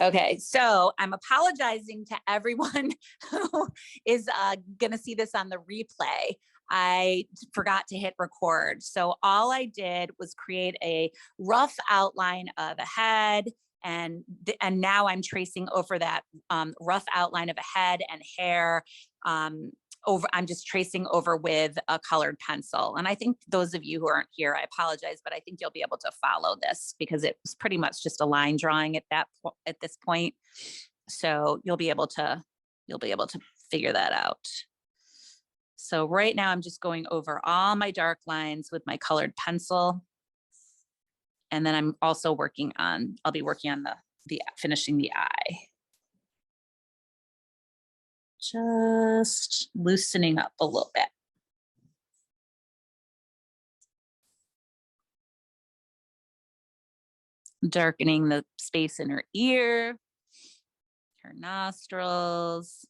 Okay, so I'm apologizing to everyone who is going to see this on the replay. I forgot to hit record. So all I did was create a rough outline of a head, and now I'm tracing over that rough outline of a head and hair. I'm just tracing over with a colored pencil. And I think those of you who aren't here, I apologize, but I think you'll be able to follow this because it was pretty much just a line drawing at this point. So you'll be able to figure that out. So right now I'm just going over all my dark lines with my colored pencil. And then I'm also I'll be working on finishing the eye. Just loosening up a little bit. Darkening the space in her ear, her nostrils,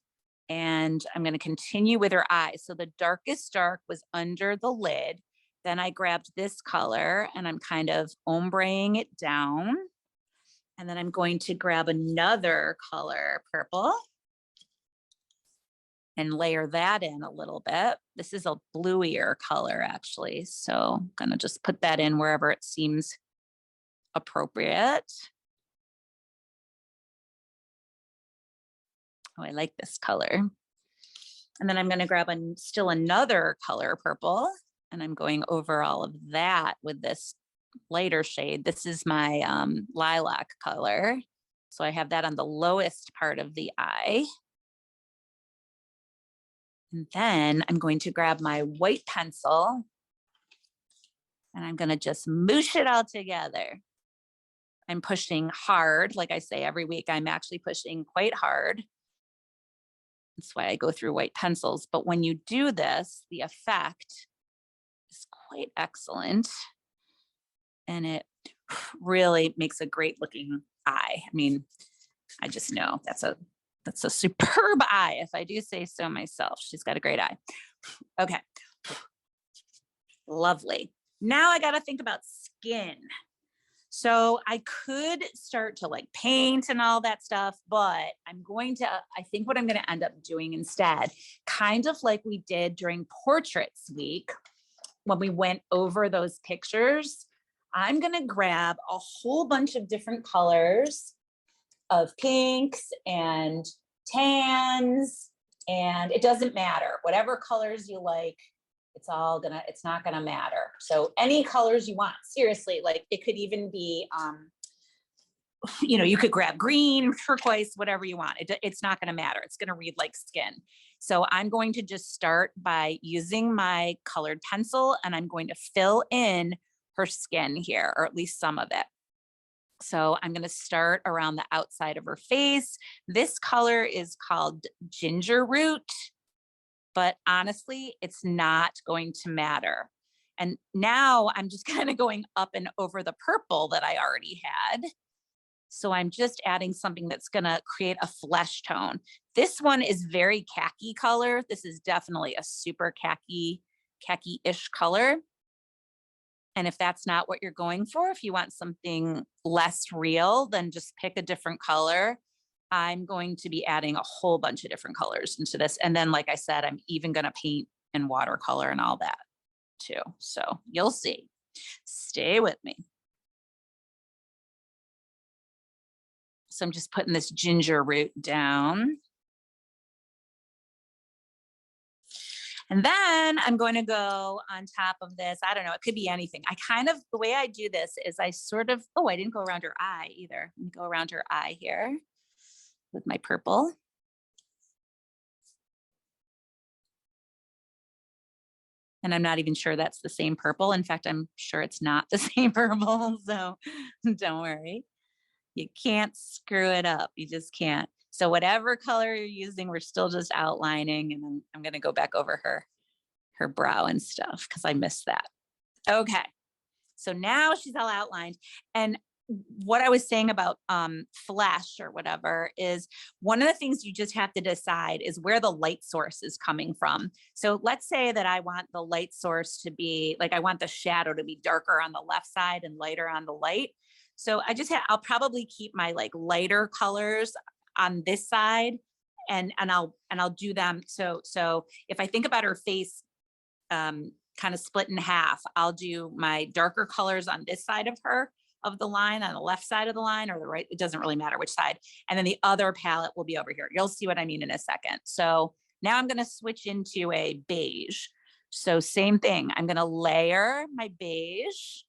and I'm going to continue with her eyes. So the darkest dark was under the lid. Then I grabbed this color and I'm kind of ombreing it down. And then I'm going to grab another color, purple, and layer that in a little bit. This is a bluier color actually. So I'm gonna just put that in wherever it seems appropriate. Oh, I like this color. And then I'm gonna grab still another color, purple, and I'm going over all of that with this lighter shade. This is my lilac color. So I have that on the lowest part of the eye. And then I'm going to grab my white pencil and I'm going to just moosh it all together. I'm pushing hard. Like I say, every week I'm actually pushing quite hard. That's why I go through white pencils. But when you do this, the effect is quite excellent. And it really makes a great looking eye. I mean, I just know that's a superb eye, if I do say so myself. She's got a great eye. Okay. Lovely. Now I got to think about skin. So I could start to like paint and all that stuff, but I think what I'm going to end up doing instead, kind of like we did during Portraits Week, when we went over those pictures, I'm going to grab a whole bunch of different colors of pinks and tans, and it doesn't matter, whatever colors you like, it's not gonna matter. So any colors you want, seriously, like it could even be, you could grab green, turquoise, whatever you want. It's not gonna matter. It's gonna read like skin. So I'm going to just start by using my colored pencil and I'm going to fill in her skin here, or at least some of it. So I'm going to start around the outside of her face. This color is called Ginger Root, but honestly, it's not going to matter. And now I'm just kind of going up and over the purple that I already had. So I'm just adding something that's going to create a flesh tone. This one is very khaki color. This is definitely a super khaki-ish color. And if that's not what you're going for, if you want something less real, then just pick a different color. I'm going to be adding a whole bunch of different colors into this. And then, like I said, I'm even going to paint in watercolor and all that too. So you'll see. Stay with me. So I'm just putting this ginger root down. And then I'm going to go on top of this. I don't know, it could be anything. The way I do this is I didn't go around her eye either. Let me go around her eye here with my purple. And I'm not even sure that's the same purple. In fact, I'm sure it's not the same purple. So don't worry. You can't screw it up. You just can't. So whatever color you're using, we're still just outlining, and I'm going to go back over her brow and stuff because I missed that. Okay. So now she's all outlined. And what I was saying about flesh or whatever is one of the things you just have to decide is where the light source is coming from. So let's say that I want the light source to be like, I want the shadow to be darker on the left side and lighter on the light. So I'll probably keep my like lighter colors on this side, and I'll do them. So if I think about her face, kind of split in half, I'll do my darker colors on this side of her, of the line, on the left side of the line or the right, it doesn't really matter which side. And then the other palette will be over here. You'll see what I mean in a second. So now I'm going to switch into a beige. So same thing. I'm going to layer my beige.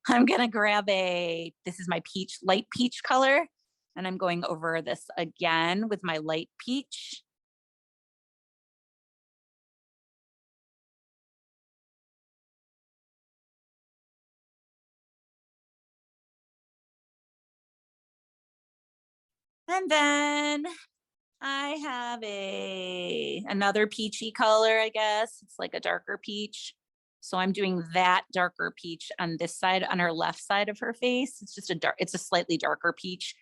I'm gonna grab this is my peach, light peach color, and I'm going over this again with my light peach. And then I have another peachy color, I guess. It's like a darker peach. So I'm doing that darker peach on this side, on her left side of her face. It's just it's a slightly darker peach.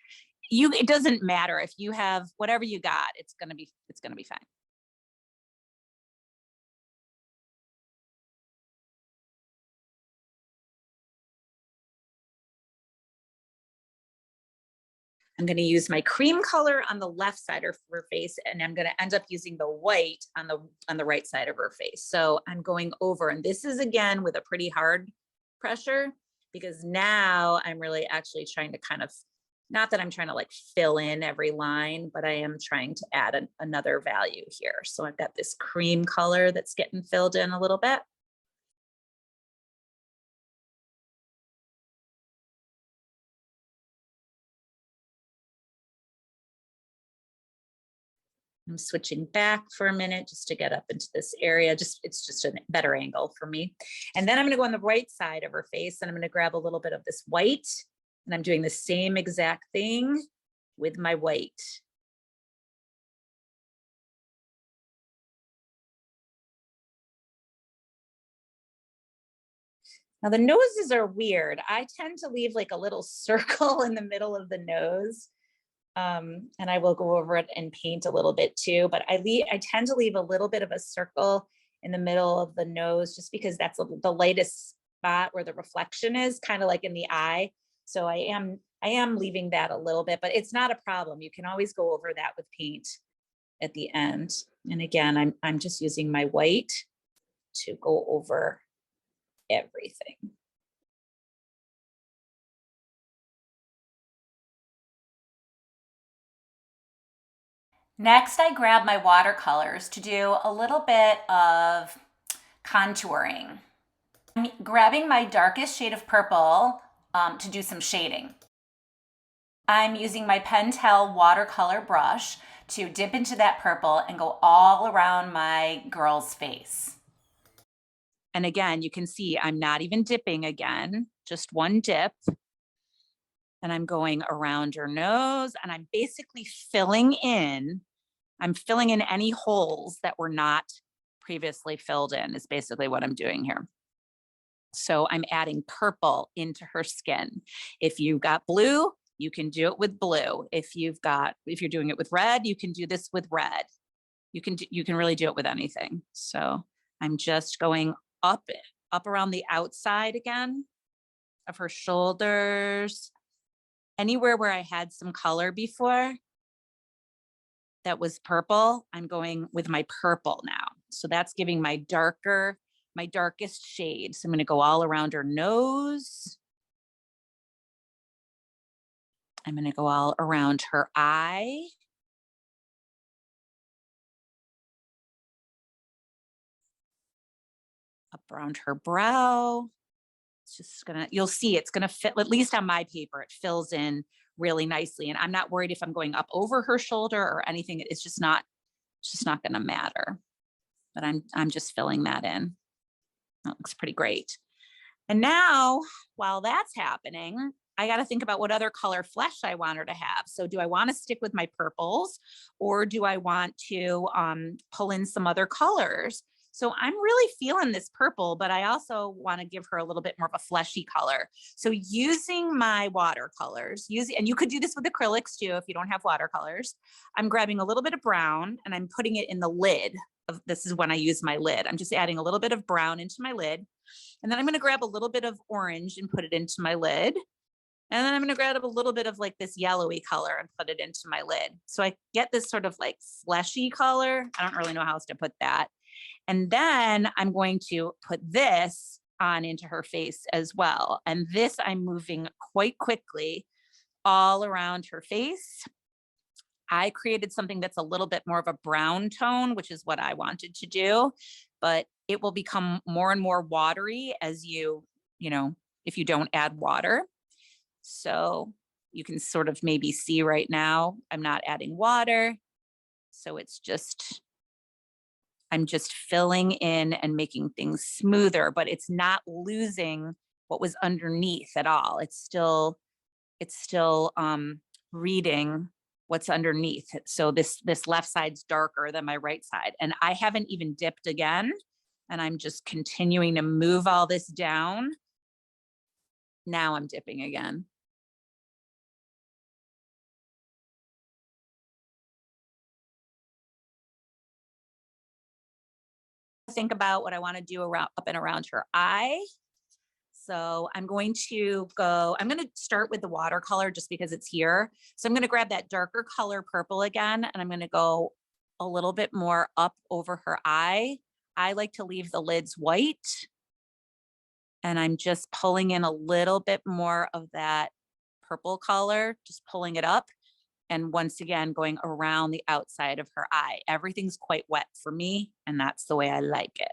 It doesn't matter if you have whatever you got, it's gonna be fine. I'm going to use my cream color on the left side of her face, and I'm going to end up using the white on the right side of her face. So I'm going over, and this is again with a pretty hard pressure, because now I'm really actually trying to kind of, not that I'm trying to like fill in every line, but I am trying to add another value here. So I've got this cream color that's getting filled in a little bit. I'm switching back for a minute just to get up into this area. It's just a better angle for me. And then I'm gonna go on the right side of her face, and I'm gonna grab a little bit of this white, and I'm doing the same exact thing with my white. Now the noses are weird. I tend to leave like a little circle in the middle of the nose. And I will go over it and paint a little bit too, but I tend to leave a little bit of a circle in the middle of the nose, just because that's the lightest spot where the reflection is, kind of like in the eye. So I am leaving that a little bit, but it's not a problem. You can always go over that with paint at the end. And again, I'm just using my white to go over everything. Next, I grab my watercolors to do a little bit of contouring. I'm grabbing my darkest shade of purple to do some shading. I'm using my Pentel watercolor brush to dip into that purple and go all around my girl's face. And again, you can see I'm not even dipping again, just one dip. And I'm going around her nose, and I'm basically filling in any holes that were not previously filled in, is basically what I'm doing here. So I'm adding purple into her skin. If you've got blue, you can do it with blue. If you're doing it with red, you can do this with red. You can really do it with anything. So I'm just going up around the outside again of her shoulders, anywhere where I had some color before that was purple, I'm going with my purple now. So that's giving my darkest shade. So I'm going to go all around her nose. I'm going to go all around her eye. Up around her brow. It's just you'll see it's gonna fit, at least on my paper, it fills in really nicely. And I'm not worried if I'm going up over her shoulder or anything. It's just not gonna matter. But I'm just filling that in. That looks pretty great. And now, while that's happening, I got to think about what other color flesh I want her to have. So do I want to stick with my purples, or do I want to pull in some other colors? So I'm really feeling this purple, but I also want to give her a little bit more of a fleshy color. So using my watercolors, and you could do this with acrylics too if you don't have watercolors. I'm grabbing a little bit of brown and I'm putting it in the lid. This is when I use my lid. I'm just adding a little bit of brown into my lid. And then I'm going to grab a little bit of orange and put it into my lid. And then I'm going to grab a little bit of like this yellowy color and put it into my lid. So I get this sort of like fleshy color. I don't really know how else to put that. And then I'm going to put this on into her face as well. And this I'm moving quite quickly all around her face. I created something that's a little bit more of a brown tone, which is what I wanted to do, but it will become more and more watery as you know, if you don't add water. So you can sort of maybe see right now, I'm not adding water. So it's just, I'm just filling in and making things smoother, but it's not losing what was underneath at all. It's still reading what's underneath. So this left side's darker than my right side. And I haven't even dipped again. And I'm just continuing to move all this down. Now I'm dipping again. Think about what I want to do around up and around her eye. So I'm going to start with the watercolor just because it's here. So I'm going to grab that darker color purple again, and I'm going to go a little bit more up over her eye. I like to leave the lids white. And I'm just pulling in a little bit more of that purple color, just pulling it up. And once again, going around the outside of her eye. Everything's quite wet for me, and that's the way I like it.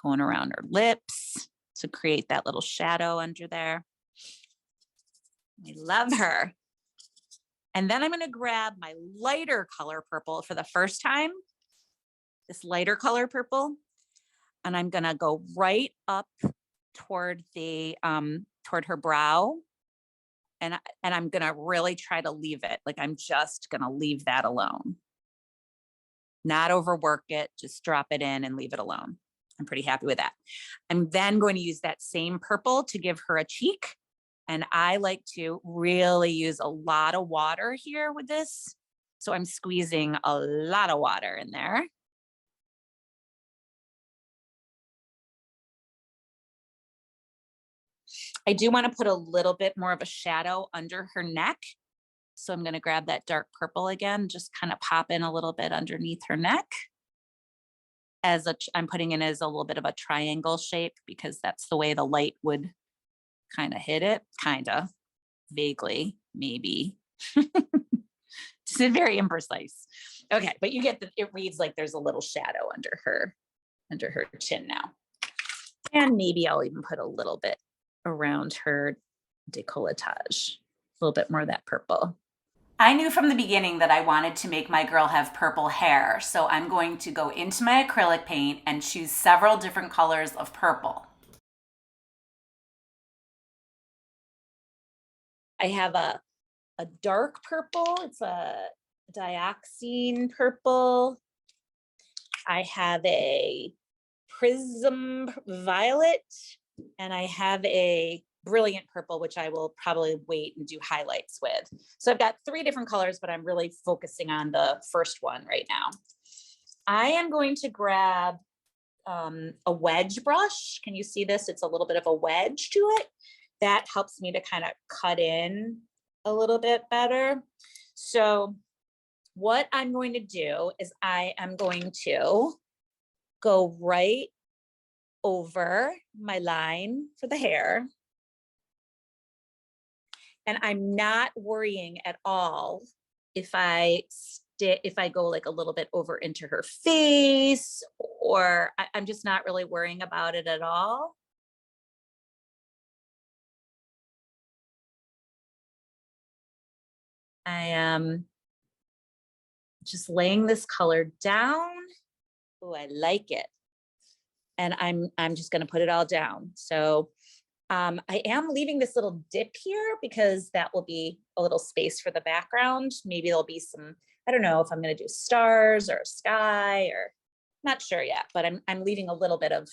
Going around her lips to create that little shadow under there. I love her. And then I'm going to grab my lighter color purple for the first time, this lighter color purple, and I'm going to go right up toward the toward her brow. And I'm going to really try to leave it. Like I'm just going to leave that alone. Not overwork it, just drop it in and leave it alone. I'm pretty happy with that. I'm then going to use that same purple to give her a cheek. And I like to really use a lot of water here with this. So I'm squeezing a lot of water in there. I do want to put a little bit more of a shadow under her neck. So I'm going to grab that dark purple again, just kind of pop in a little bit underneath her neck. I'm putting in as a little bit of a triangle shape because that's the way the light would kind of hit it, kind of vaguely, maybe. It's very imprecise. Okay, but you get it reads like there's a little shadow under her chin now. And maybe I'll even put a little bit around her décolletage, a little bit more of that purple. I knew from the beginning that I wanted to make my girl have purple hair, so I'm going to go into my acrylic paint and choose several different colors of purple. I have a dark purple. It's a dioxine purple. I have a prism violet, and I have a brilliant purple, which I will probably wait and do highlights with. So I've got 3 different colors, but I'm really focusing on the first one right now. I am going to grab a wedge brush. Can you see this? It's a little bit of a wedge to it. That helps me to kind of cut in a little bit better. So what I'm going to do is I am going to go right over my line for the hair. And I'm not worrying at all if I go like a little bit over into her face, or I'm just not really worrying about it at all. I am just laying this color down. Oh, I like it. And I'm just going to put it all down. So I am leaving this little dip here because that will be a little space for the background. Maybe there'll be some, I don't know if I'm going to do stars or sky or Not sure yet, but I'm leaving a little bit of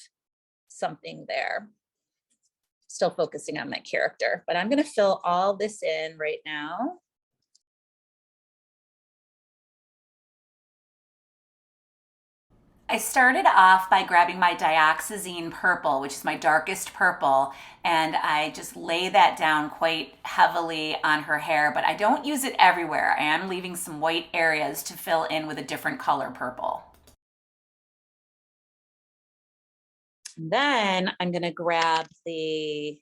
something there. Still focusing on my character, but I'm gonna fill all this in right now. I started off by grabbing my dioxazine purple, which is my darkest purple, and I just lay that down quite heavily on her hair, but I don't use it everywhere. I am leaving some white areas to fill in with a different color purple. And then I'm gonna grab the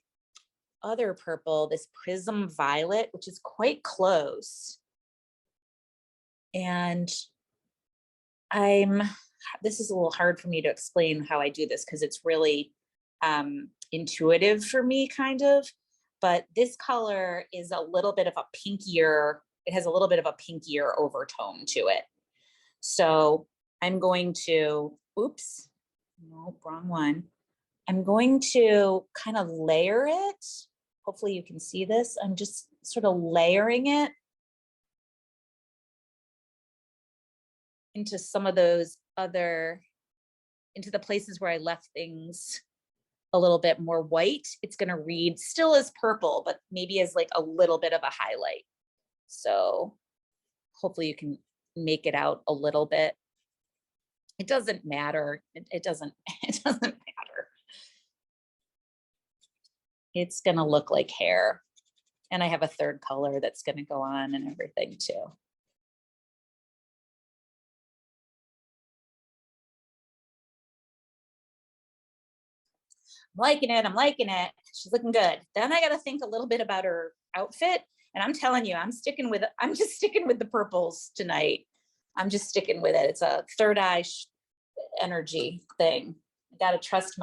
other purple, this Prism Violet, which is quite close. And this is a little hard for me to explain how I do this because it's really intuitive for me, kind of. But this color is a little bit of a pinkier, it has a little bit of a pinkier overtone to it. So I'm going to, oops, no, wrong one. I'm going to kind of layer it. Hopefully you can see this. I'm just sort of layering it into some of those other, into the places where I left things a little bit more white. It's going to read still as purple, but maybe as like a little bit of a highlight. So hopefully you can make it out a little bit. It doesn't matter. It doesn't matter. It's going to look like hair. And I have a third color that's going to go on and everything too. I'm liking it. I'm liking it. She's looking good. Then I got to think a little bit about her outfit. And I'm telling you, I'm just sticking with the purples tonight. I'm just sticking with it. It's a third eye energy thing. I got to trust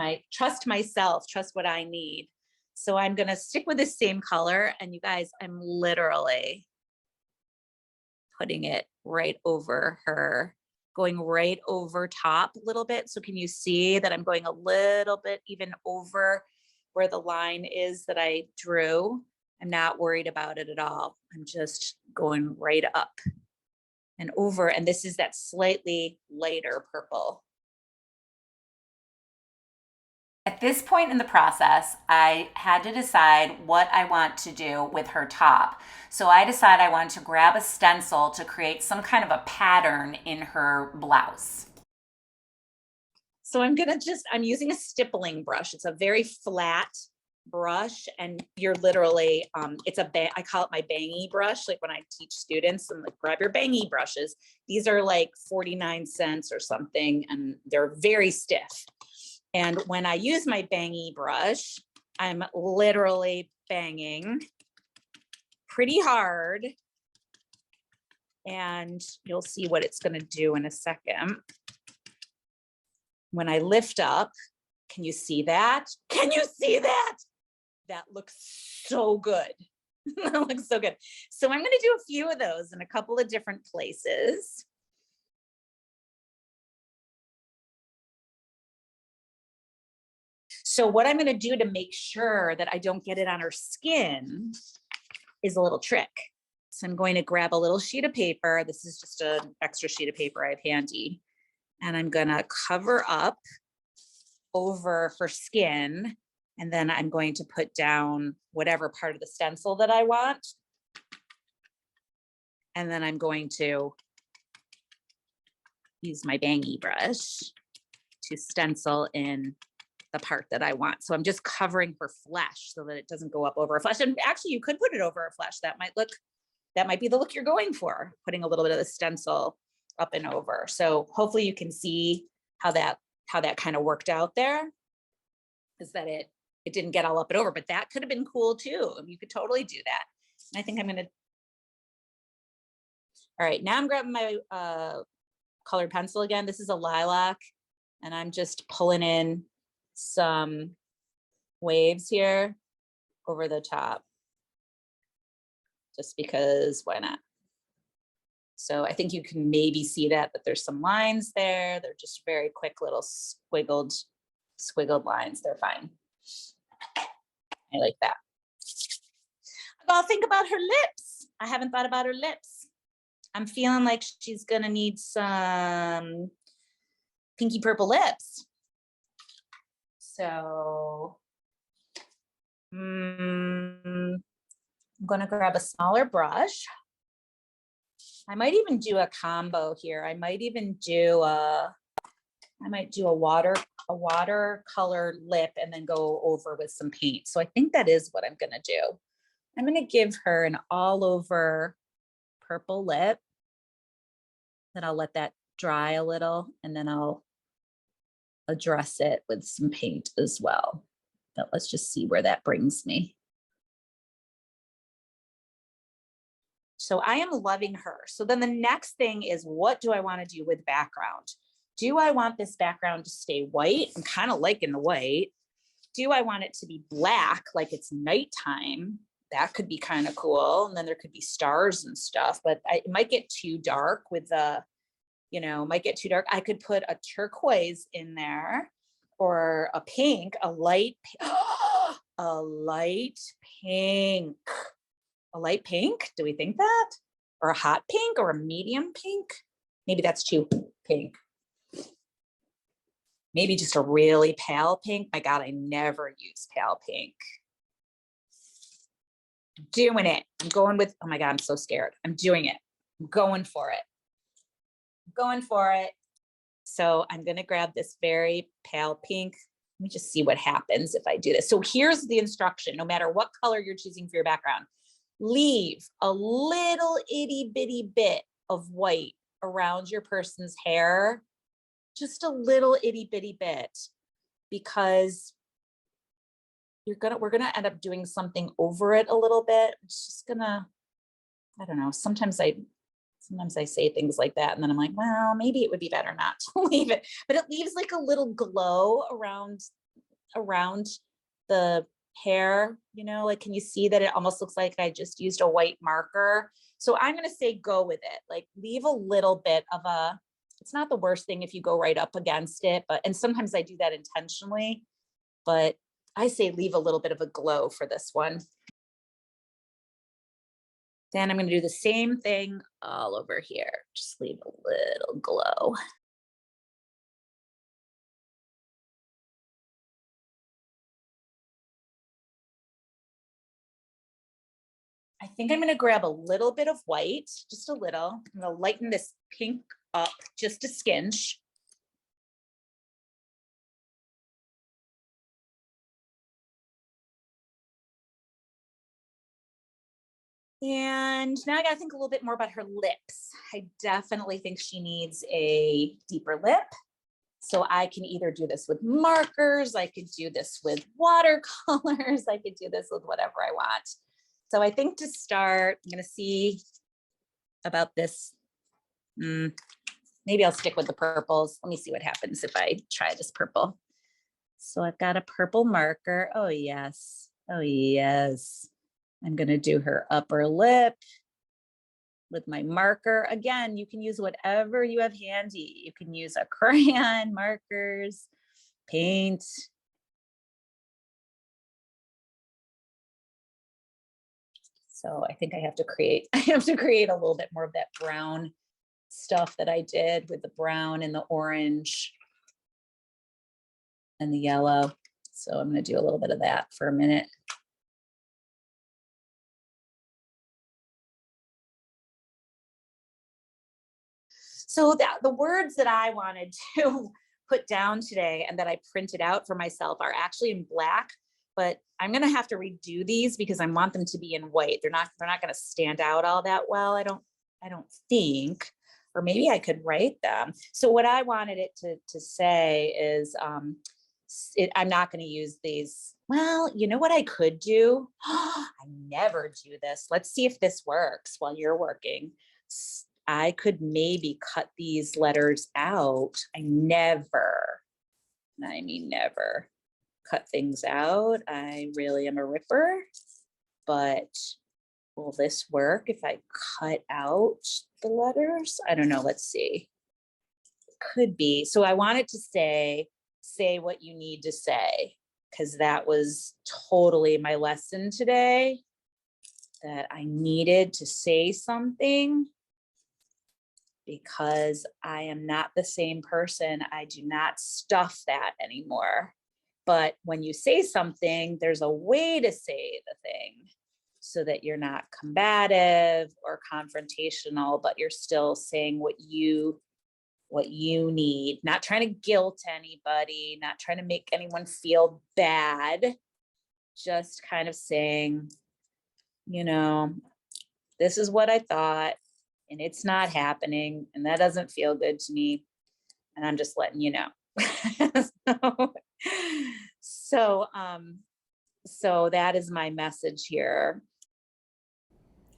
myself, trust what I need. So I'm going to stick with the same color. And you guys, I'm literally putting it right over her, going right over top a little bit. So can you see that I'm going a little bit even over where the line is that I drew? I'm not worried about it at all. I'm just going right up and over. And this is that slightly lighter purple. At this point in the process, I had to decide what I want to do with her top. So I decided I wanted to grab a stencil to create some kind of a pattern in her blouse. So I'm using a stippling brush. It's a very flat brush, and you're literally, I call it my bangy brush. Like when I teach students, I'm like, grab your bangy brushes. These are like 49 cents or something, and they're very stiff. And when I use my bangy brush, I'm literally banging pretty hard. And you'll see what it's going to do in a second. When I lift up, can you see that? Can you see that? That looks so good. That looks so good. So I'm going to do a few of those in a couple of different places. So what I'm going to do to make sure that I don't get it on her skin is a little trick. So I'm going to grab a little sheet of paper. This is just an extra sheet of paper I have handy. And I'm going to cover up over her skin. And then I'm going to put down whatever part of the stencil that I want. And then I'm going to use my bangy brush to stencil in the part that I want. So I'm just covering her flesh so that it doesn't go up over her flesh. And actually you could put it over her flesh. That might be the look you're going for, putting a little bit of the stencil up and over. So hopefully you can see how that kind of worked out there, is that it didn't get all up and over, but that could have been cool too. You could totally do that. And I think I'm gonna, all right, now I'm grabbing my colored pencil again. This is a lilac, and I'm just pulling in some waves here over the top, just because why not? So I think you can maybe see that there's some lines there. They're just very quick little squiggled lines. They're fine. I like that. I'll think about her lips. I haven't thought about her lips. I'm feeling like she's gonna need some pinky purple lips. So I'm gonna grab a smaller brush. I might even do a combo here. I might do a watercolor lip and then go over with some paint. So I think that is what I'm gonna do. I'm gonna give her an all over purple lip. Then I'll let that dry a little and then I'll address it with some paint as well. But let's just see where that brings me. So I am loving her. So then the next thing is, what do I want to do with background? Do I want this background to stay white? I'm kind of liking the white. Do I want it to be black, like it's nighttime? That could be kind of cool. And then there could be stars and stuff, but it might get too dark with the, might get too dark. I could put a turquoise in there or a pink, a light pink. A light pink? Do we think that? Or a hot pink or a medium pink? Maybe that's too pink. Maybe just a really pale pink. My God, I never use pale pink. I'm doing it. I'm going with, oh my God, I'm so scared. I'm doing it. I'm going for it. I'm going for it. So I'm going to grab this very pale pink. Let me just see what happens if I do this. So here's the instruction. No matter what color you're choosing for your background, leave a little itty bitty bit of white around your person's hair, just a little itty bitty bit, because we're gonna end up doing something over it a little bit. It's just gonna, I don't know. Sometimes I say things like that, and then I'm like, well, maybe it would be better not to leave it, but it leaves like a little glow around the hair, like, can you see that it almost looks like I just used a white marker? So I'm going to say go with it, like leave a little bit of it's not the worst thing if you go right up against it, and sometimes I do that intentionally, but I say leave a little bit of a glow for this one. Then I'm going to do the same thing all over here. Just leave a little glow. I think I'm going to grab a little bit of white, just a little. I'm going to lighten this pink up just a skinch. And now I got to think a little bit more about her lips. I definitely think she needs a deeper lip. So I can either do this with markers, I could do this with watercolors, I could do this with whatever I want. So I think to start, I'm going to see about this. Maybe I'll stick with the purples. Let me see what happens if I try this purple. So I've got a purple marker. Oh, yes. Oh, yes. I'm going to do her upper lip with my marker. Again, you can use whatever you have handy. You can use a crayon, markers, paint. So I think I have to create a little bit more of that brown stuff that I did with the brown and the orange and the yellow. So I'm going to do a little bit of that for a minute. So the words that I wanted to put down today and that I printed out for myself are actually in black, but I'm going to have to redo these because I want them to be in white. They're not going to stand out all that well. I don't think, or maybe I could write them. So what I wanted it to say is, I'm not going to use these. Well, you know what I could do? I never do this. Let's see if this works while you're working. I could maybe cut these letters out. I never cut things out. I really am a ripper, but will this work if I cut out the letters? I don't know. Let's see. It could be. So I wanted to say what you need to say, because that was totally my lesson today, that I needed to say something. because I am not the same person. I do not stuff that anymore. But when you say something, there's a way to say the thing so that you're not combative or confrontational, but you're still saying what you need, not trying to guilt anybody, not trying to make anyone feel bad, just kind of saying, you know, this is what I thought, and it's not happening, and that doesn't feel good to me, and I'm just letting you know. so, so, um, so that is my message here.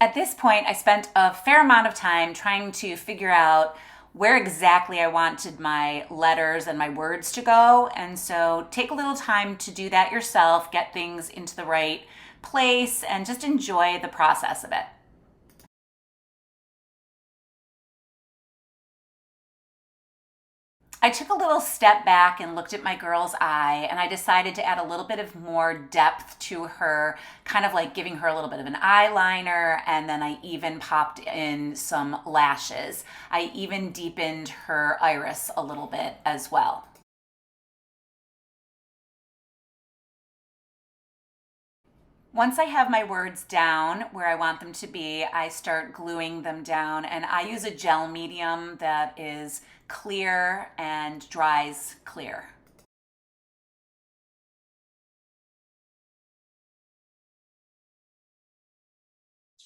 At this point, I spent a fair amount of time trying to figure out where exactly I wanted my letters and my words to go. And so take a little time to do that yourself, get things into the right place, and just enjoy the process of it. I took a little step back and looked at my girl's eye, and I decided to add a little bit of more depth to her, kind of like giving her a little bit of an eyeliner, and then I even popped in some lashes. I even deepened her iris a little bit as well. Once I have my words down where I want them to be, I start gluing them down, and I use a gel medium that is clear and dries clear.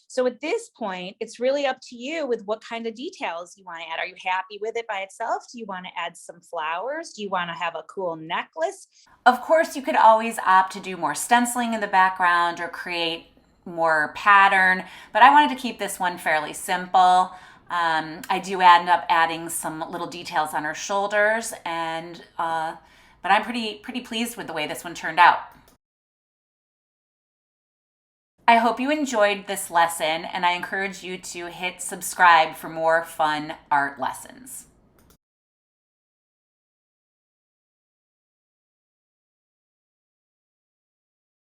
So at this point, it's really up to you with what kind of details you want to add. Are you happy with it by itself? Do you want to add some flowers? Do you want to have a cool necklace? Of course, you could always opt to do more stenciling in the background or create more pattern, but I wanted to keep this one fairly simple. I do end up adding some little details on her shoulders, and but I'm pretty pleased with the way this one turned out. I hope you enjoyed this lesson, and I encourage you to hit subscribe for more fun art lessons.